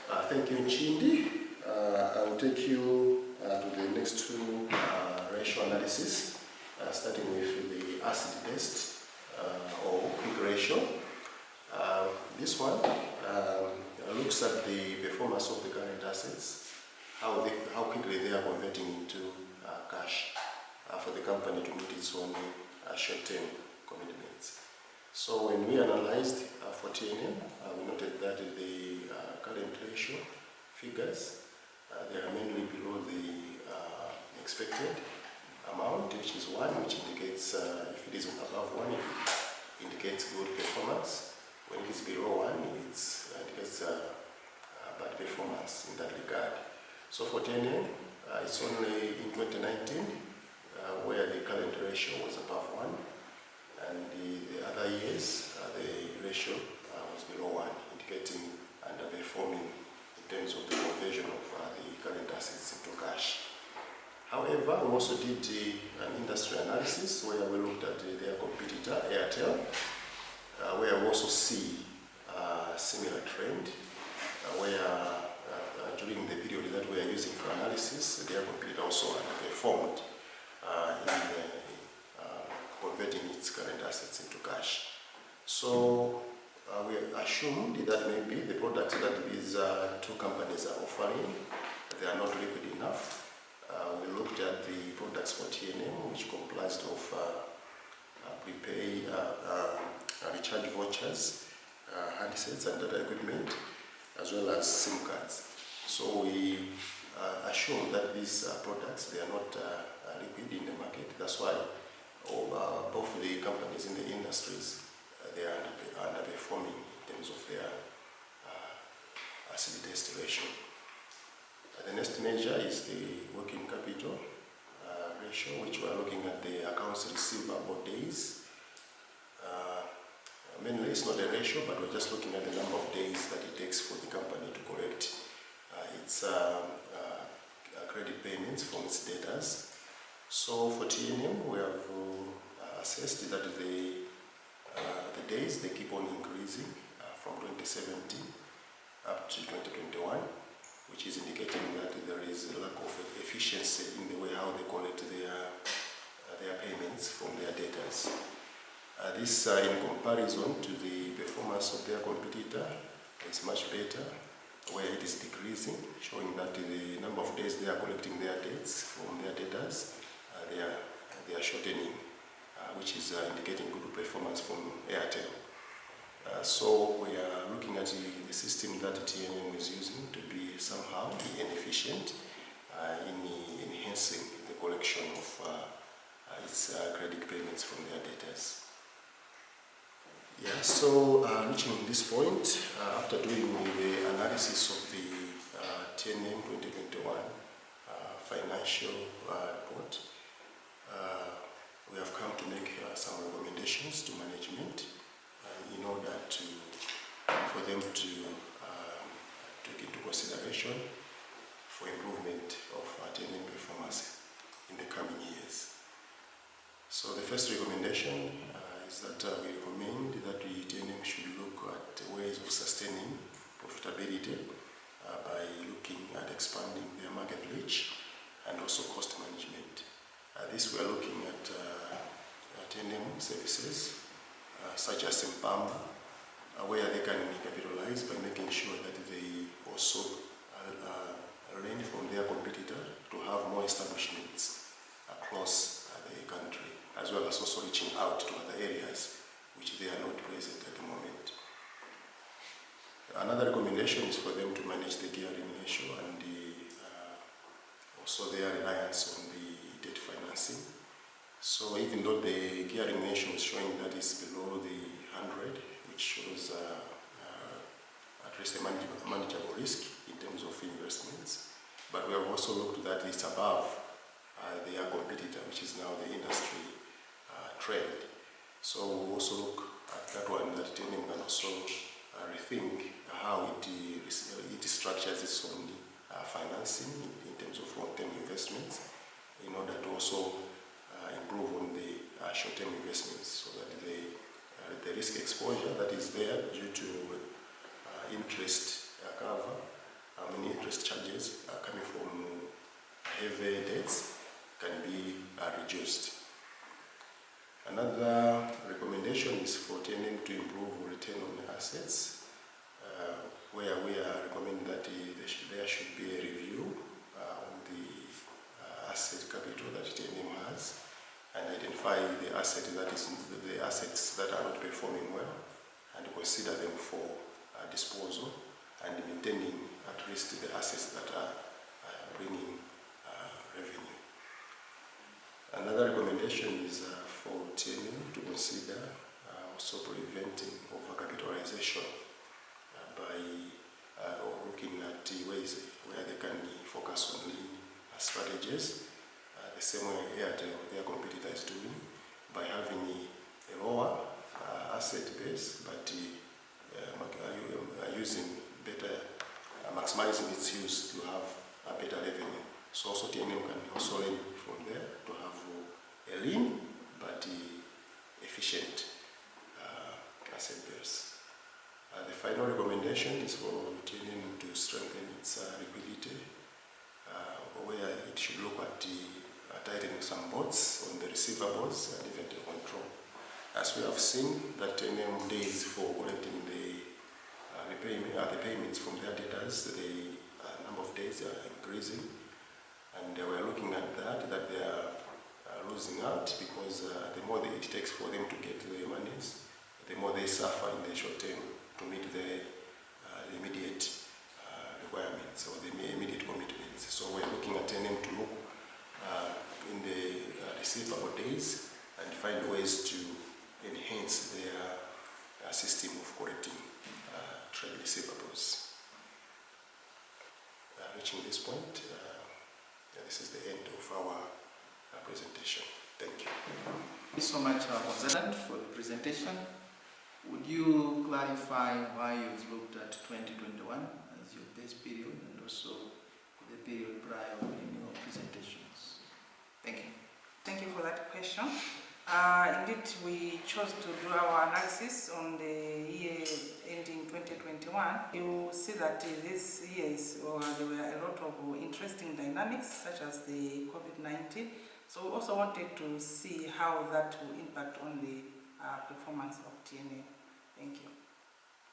Thank you, Nchindi. I will take you to the next two ratio analysis, starting with the acid test or quick ratio. This one looks at the performance of the current assets, how quickly they are converting into cash for the company to meet its own short-term commitments. So when we analyzed for TNM, we noted that the current ratio figures, they are mainly below the expected amount, which is 1, which indicates if it is above 1, it indicates good performance. When it is below 1, it indicates bad performance in that regard. So for TNM, it's only in 2019 where the current ratio was above 1, and the other years the ratio was below 1, indicating underperforming in terms of the conversion of the current assets into cash. However, we also did an industry analysis where we looked at their competitor, Airtel, where we also see a similar trend, where during the period that we are using for analysis, their competitor also underperformed in converting its current assets into cash. So we assumed that maybe the products that these two companies are offering, they are not liquid enough. We looked at the products for TNM, which comprised of prepay, recharge vouchers, handsets and data equipment, as well as SIM cards. So we assume that these products, they are not liquid in the market. That's why both the companies in the industries, they are underperforming in terms of their acid test ratio. The next measure is the working capital ratio, which we are looking at the accounts receivable days. Mainly it's not a ratio, but we're just looking at the number of days that it takes for the company to collect its credit payments from its debtors. So for TNM, we have assessed that the days, they keep on increasing from 2017 up to 2021, which is indicating that there is a lack of efficiency in the way how they collect their payments from their debtors. This, in comparison to the performance of their competitor, is much better, where it is decreasing, showing that the number of days they are collecting their debts from their debtors, they are shortening, which is indicating good performance from Airtel. So we are looking at the system that TNM is using to be somehow inefficient in enhancing the collection of its credit payments from their debtors. Yeah, so reaching this point, after doing the analysis of the TNM 2021 financial report, we have come to make some recommendations to management in order for them to take into consideration for improvement of TNM performance in the coming years. So the first recommendation is that we recommend that the TNM should look at ways of sustaining profitability by looking at expanding their market reach and also cost management. This we are looking at TNM services such as Mpamba, where they can capitalize by making sure that they also learn from their competitor to have more establishments across the country, as well as also reaching out to other areas which they are not present at the moment. Another recommendation is for them to manage the gearing ratio and also their reliance on the debt financing. So even though the gearing ratio is showing that it's below the 100, which shows at least a manageable risk in terms of investments, but we have also looked that it's above their competitor, which is now the industry trend. So we also look at that one, that TNM can also rethink how it structures its own financing in terms of long-term investments, in order to also improve on the short-term investments, so that the risk exposure that is there due to interest cover interest charges coming from heavy debts can be reduced. Another recommendation is for TNM to improve return on assets, where we are recommending that there should be a review on the asset capital that TNM has, and identify the assets that are not performing well, and consider them for disposal, and maintaining at least the assets that are bringing revenue. Another recommendation is for TNM to consider also preventing overcapitalization by looking at ways where they can focus on lean strategies, the same way their competitor is doing, by having a lower asset base, but using better, maximizing its use to have a better revenue. So also TNM can also learn from there to have a lean but efficient asset base. The final recommendation is for TNM to strengthen its liquidity, where it should look at tightening some boats on the receivables and inventory control. As we have seen, that TNM days for collecting the payments from their debtors, the number of days are increasing, and we are looking at that they are losing out, because the more it takes for them to get the monies, the more they suffer in the short term to meet the immediate requirements or the immediate commitments. So we're looking at TNM to look in the receivable days and find ways to enhance their system of collecting trade receivables. Reaching this point, this is the end of our presentation. Thank you. Thank you so much, President, for the presentation. Would you clarify why you've looked at 2021 as your base period and also the period prior in your presentations? Thank you. Thank you for that question. Indeed, we chose to do our analysis on the year ending 2021. You see that this year there were a lot of interesting dynamics, such as the COVID-19. So we also wanted to see how that will impact on the performance of TNM. Thank you.